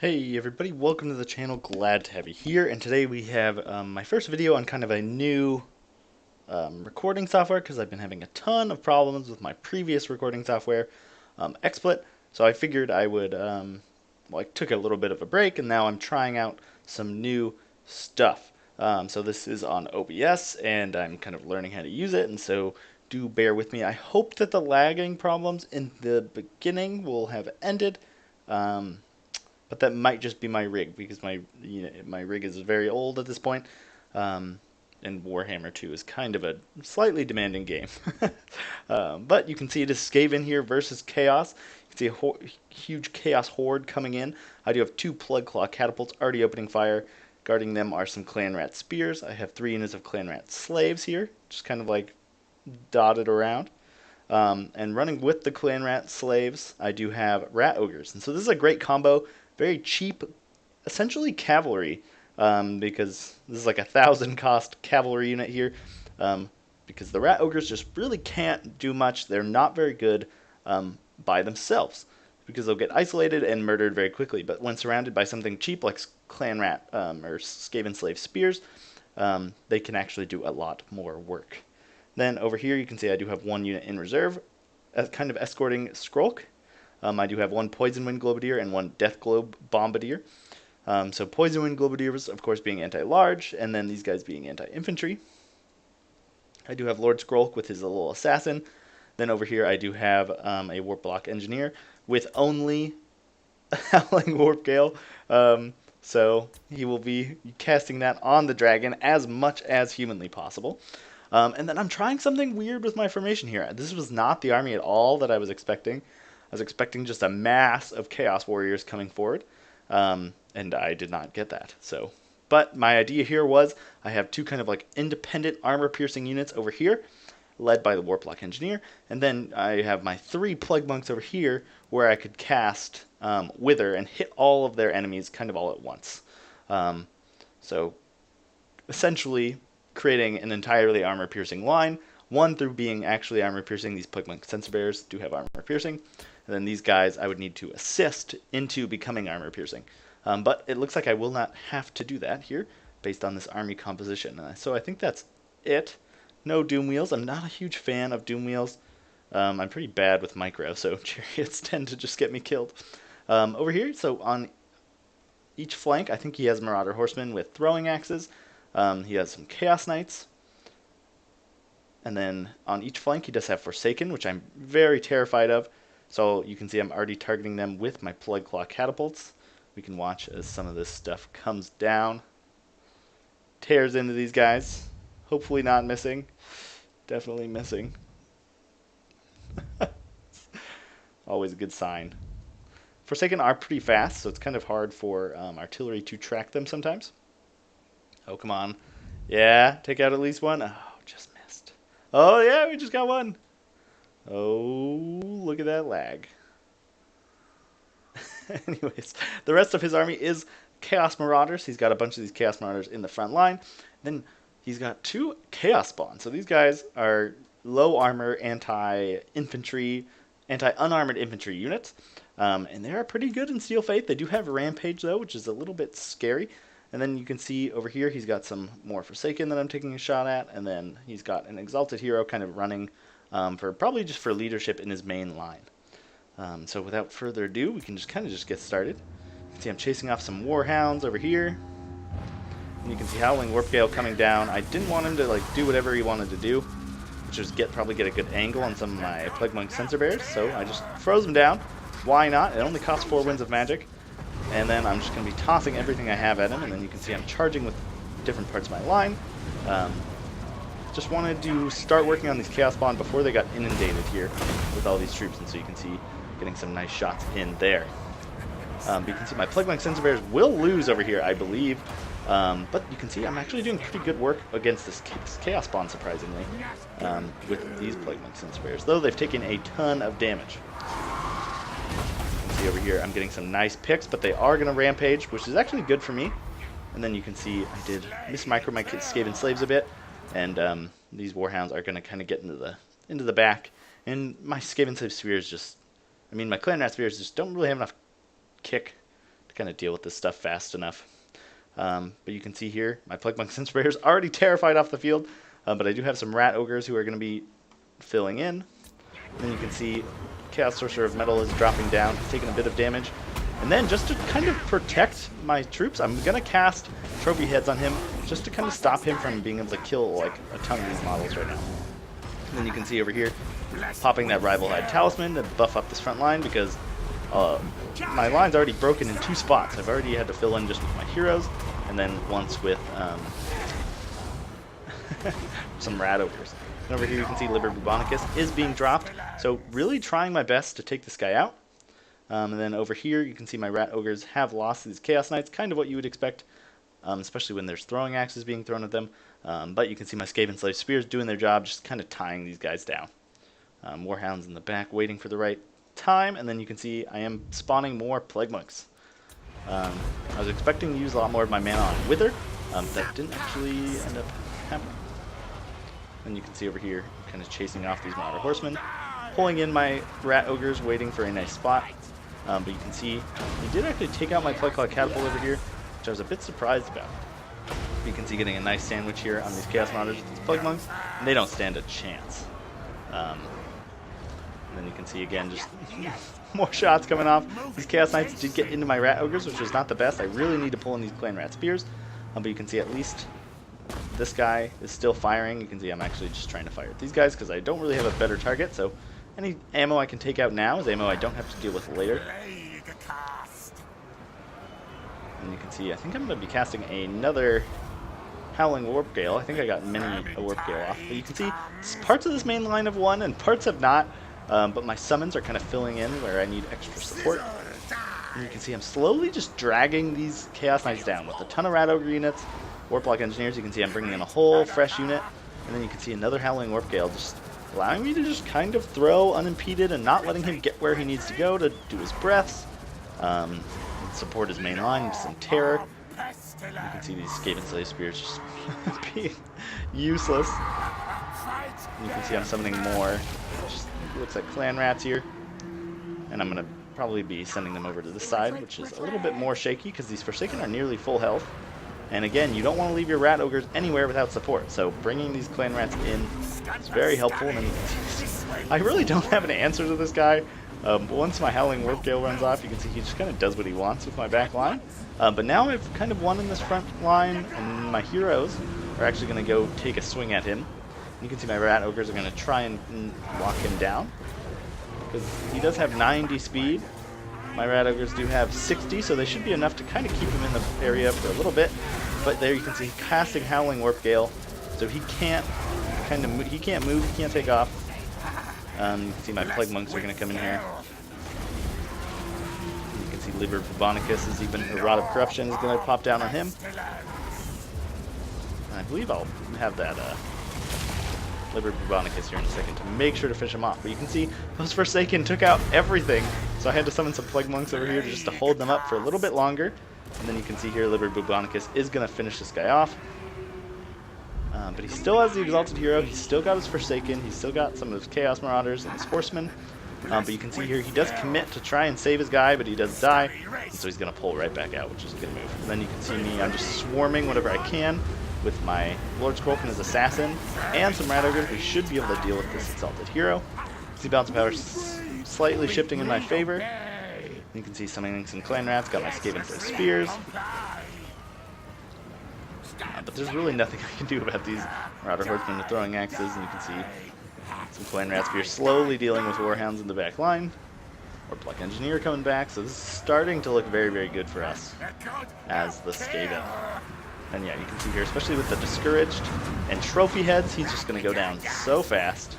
Hey everybody, welcome to the channel, glad to have you here, and today we have my first video on kind of a new recording software because I've been having a ton of problems with my previous recording software, XSplit, so I figured I would, I took a little bit of a break and now I'm trying out some new stuff. So this is on OBS and I'm kind of learning how to use it, and so do bear with me. I hope that the lagging problems in the beginning will have ended. But that might just be my rig because my rig is very old at this point, and Warhammer 2 is kind of a slightly demanding game. But you can see it is Skaven here versus Chaos. You can see a huge Chaos horde coming in. I do have two Plug Claw catapults already opening fire. Guarding them are some Clan Rat spears. I have 3 units of Clan Rat slaves here, just kind of like dotted around. And running with the Clan Rat slaves, I do have Rat Ogres. And so this is a great combo. Very cheap, essentially cavalry, because this is like 1,000 cost cavalry unit here, because the Rat Ogres just really can't do much. They're not very good by themselves, because they'll get isolated and murdered very quickly. But when surrounded by something cheap like Clan Rat or Skaven Slave Spears, they can actually do a lot more work. Then over here you can see I do have 1 unit in reserve, kind of escorting Skrulk. I do have 1 Poison Wind Globadier and 1 Death Globe Bombardier. So Poison Wind Globadiers, of course, being anti-large, and then these guys being anti-infantry. I do have Lord Skrulk with his little assassin. Then over here I do have a Warp Block Engineer with only Howling Warp Gale. So he will be casting that on the dragon as much as humanly possible. And then I'm trying something weird with my formation here. This was not the army at all that I was expecting. I was expecting just a mass of Chaos Warriors coming forward, and I did not get that. But my idea here was I have 2 kind of like independent armor-piercing units over here, led by the Warplock Engineer, and then I have my 3 Plague Monks over here where I could cast Wither and hit all of their enemies kind of all at once. So essentially creating an entirely armor-piercing line, one through being actually armor-piercing. These Plague Monk Sensor Bears do have armor-piercing. And then these guys I would need to assist into becoming armor-piercing. But it looks like I will not have to do that here based on this army composition. So I think that's it. No Doom Wheels. I'm not a huge fan of Doom Wheels. I'm pretty bad with micro, so chariots tend to just get me killed. Over here, so on each flank, I think he has Marauder Horsemen with throwing axes. He has some Chaos Knights. And then on each flank, he does have Forsaken, which I'm very terrified of. So you can see I'm already targeting them with my Plug Claw catapults. We can watch as some of this stuff comes down. Tears into these guys. Hopefully not missing. Definitely missing. Always a good sign. Forsaken are pretty fast, so it's kind of hard for artillery to track them sometimes. Oh, come on. Yeah, take out at least one. Oh, just missed. Oh, yeah, we just got one. Oh, look at that lag. Anyways, the rest of his army is Chaos Marauders. He's got a bunch of these Chaos Marauders in the front line. Then he's got 2 Chaos Spawn. So these guys are low armor, anti-infantry, anti-unarmored infantry units. And they are pretty good in Steel Faith. They do have Rampage, though, which is a little bit scary. And then you can see over here he's got some more Forsaken that I'm taking a shot at. And then he's got an Exalted Hero kind of running for probably just for leadership in his main line. So without further ado, we can just kind of just get started. You can see I'm chasing off some Warhounds over here. And you can see Howling Warp Gale coming down. I didn't want him to like do whatever he wanted to do, which was probably get a good angle on some of my Plague Monk Sensor Bears. So I just froze him down. Why not? It only costs 4 Winds of Magic. And then I'm just going to be tossing everything I have at him. And then you can see I'm charging with different parts of my line. Just wanted to start working on these Chaos Spawn before they got inundated here with all these troops, and so you can see getting some nice shots in there. But you can see my Plague Monk Sensor Bears will lose over here, I believe. But you can see I'm actually doing pretty good work against this Chaos Spawn, surprisingly, with these Plague Monk Sensor Bears, though they've taken a ton of damage. You can see over here I'm getting some nice picks, but they are going to Rampage, which is actually good for me. And then you can see I did mismicro my Skaven Slaves a bit. And these Warhounds are going to kind of get into the back. And my Skaven Slave Spears just, I mean, my Clan Rat Spears just don't really have enough kick to kind of deal with this stuff fast enough. But you can see here, my Plague Monks and Sprayers already terrified off the field, but I do have some Rat Ogres who are going to be filling in. And then you can see Chaos Sorcerer of Metal is dropping down, taking a bit of damage. And then just to kind of protect my troops, I'm going to cast Trophy Heads on him just to kind of stop him from being able to kill like a ton of these models right now. And then you can see over here, popping that Rival Hide Talisman to buff up this front line because my line's already broken in 2 spots. I've already had to fill in just with my heroes, and then once with some Rat Ogres. And over here you can see Liber Bubonicus is being dropped, so really trying my best to take this guy out. And then over here you can see my Rat Ogres have lost these Chaos Knights, kind of what you would expect, especially when there's throwing axes being thrown at them. But you can see my Skaven Slave Spears doing their job, just kind of tying these guys down. Warhounds in the back waiting for the right time, and then you can see I am spawning more Plague Monks. I was expecting to use a lot more of my mana on Wither, that didn't actually end up happening. And you can see over here, kind of chasing off these Marauder Horsemen, pulling in my Rat Ogres, waiting for a nice spot. But you can see he did actually take out my Plague Claw Catapult over here, which I was a bit surprised about. You can see getting a nice sandwich here on these Chaos Marauders with these Plague Monks, and they don't stand a chance. And then you can see again just more shots coming off. These Chaos Knights did get into my Rat Ogres, which was not the best. I really need to pull in these Clan Rat Spears, but you can see at least this guy is still firing. You can see I'm actually just trying to fire at these guys because I don't really have a better target, so any ammo I can take out now is ammo I don't have to deal with later. And you can see I think I'm going to be casting another Howling Warp Gale. I think I got many a Warp Gale off, but you can see parts of this main line have won and parts have not. But my summons are kind of filling in where I need extra support. And you can see I'm slowly just dragging these Chaos Knights down with a ton of Rat Ogre units, Warplock Engineers. You can see I'm bringing in a whole fresh unit, and then you can see another Howling Warp Gale just allowing me to just kind of throw unimpeded and not letting him get where he needs to go to do his breaths, support his main line with some terror. You can see these Skaven Slave Spears just being useless. And you can see I'm summoning more. Just looks like Clan Rats here. And I'm going to probably be sending them over to this side, which is a little bit more shaky because these Forsaken are nearly full health. And again, you don't want to leave your Rat Ogres anywhere without support. So bringing these Clan Rats in is very helpful. And I really don't have an answer to this guy. Once my Howling Warp Gale runs off, you can see he just kind of does what he wants with my back line. But now I've kind of won in this front line, and my heroes are actually going to go take a swing at him. You can see my Rat Ogres are going to try and lock him down, because he does have 90 speed. My Rat Ogres do have 60, so they should be enough to kind of keep him in the area for a little bit. But there you can see casting Howling Warp Gale, so he can't move, he can't take off. You can see my Plague Monks are going to come in here. You can see Liber Bubonicus is even a Rod of Corruption is going to pop down on him. And I believe I'll have that Liber Bubonicus here in a second to make sure to finish him off. But you can see those Forsaken took out everything, so I had to summon some Plague Monks over here just to hold them up for a little bit longer. And then you can see here Liber Bubonicus is going to finish this guy off. But he still has the Exalted Hero, he's still got his Forsaken, he's still got some of his Chaos Marauders and his Horsemen. But you can see here he does commit to try and save his guy, but he does die, and so he's going to pull right back out, which is a good move. And then you can see me, I'm just swarming whatever I can with my Lord Scorp and his Assassin, and some Rat Ogres. We should be able to deal with this Exalted Hero. See Balance of Power slightly shifting in my favor. You can see summoning some Clan Rats, got my Skaven Slave Spears. But there's really nothing I can do about these Marauder Horsemen with throwing axes, and you can see some Clan Rat Spears slowly dealing with Warhounds in the back line. Warplock Engineer coming back, so this is starting to look very, very good for us as the Skaven. And yeah, you can see here, especially with the Discouraged and Trophy Heads, he's just going to go down so fast.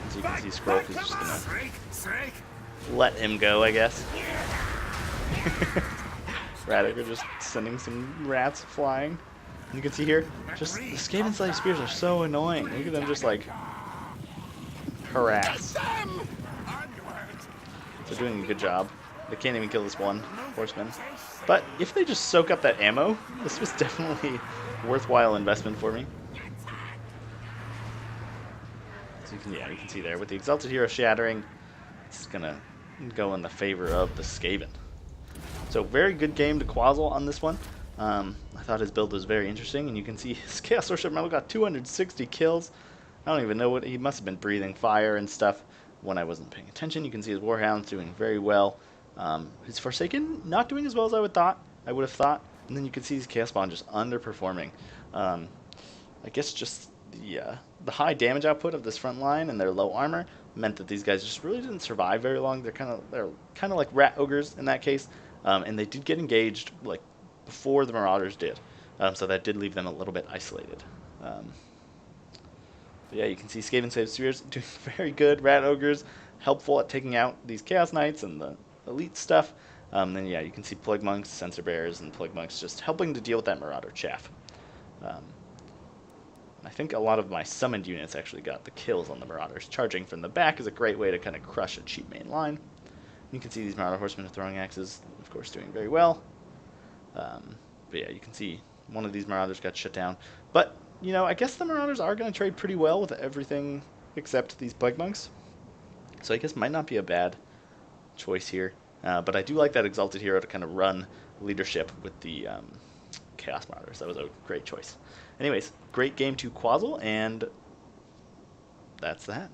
As you can see, Skrulk is just going to let him go, I guess. Rat Ogre just sending some rats flying. And you can see here, just the Skaven Slave Spears are so annoying. Look at them just like harass. They're doing a good job. They can't even kill this one horseman. But if they just soak up that ammo, this was definitely a worthwhile investment for me. So you can see there with the Exalted Hero shattering, it's gonna go in the favor of the Skaven. So So very good game to Quazzle on this one. I thought his build was very interesting, and you can see his Chaos Worship Medal got 260 kills. I don't even know what, he must have been breathing fire and stuff when I wasn't paying attention. You can see his Warhound's doing very well. His Forsaken not doing as well as I would have thought. And then you can see his Chaos Spawn just underperforming. I guess just the high damage output of this front line and their low armor meant that these guys just really didn't survive very long. They're kind of like rat ogres in that case, and they did get engaged like before the Marauders did, so that did leave them a little bit isolated. But yeah, you can see Skaven Save Spheres doing very good. Rat ogres helpful at taking out these Chaos Knights and the elite stuff. Then yeah, you can see Plague Monks, Sensor Bears, and Plague Monks just helping to deal with that Marauder chaff. I think a lot of my summoned units actually got the kills on the Marauders. Charging from the back is a great way to kind of crush a cheap main line. You can see these Marauder Horsemen throwing axes, of course, doing very well. But yeah, you can see one of these Marauders got shut down. But, you know, I guess the Marauders are going to trade pretty well with everything except these Plague Monks. So I guess might not be a bad choice here. But I do like that Exalted Hero to kind of run leadership with the Chaos Marauders. That was a great choice. Anyways, great game to Quazzle, and that's that.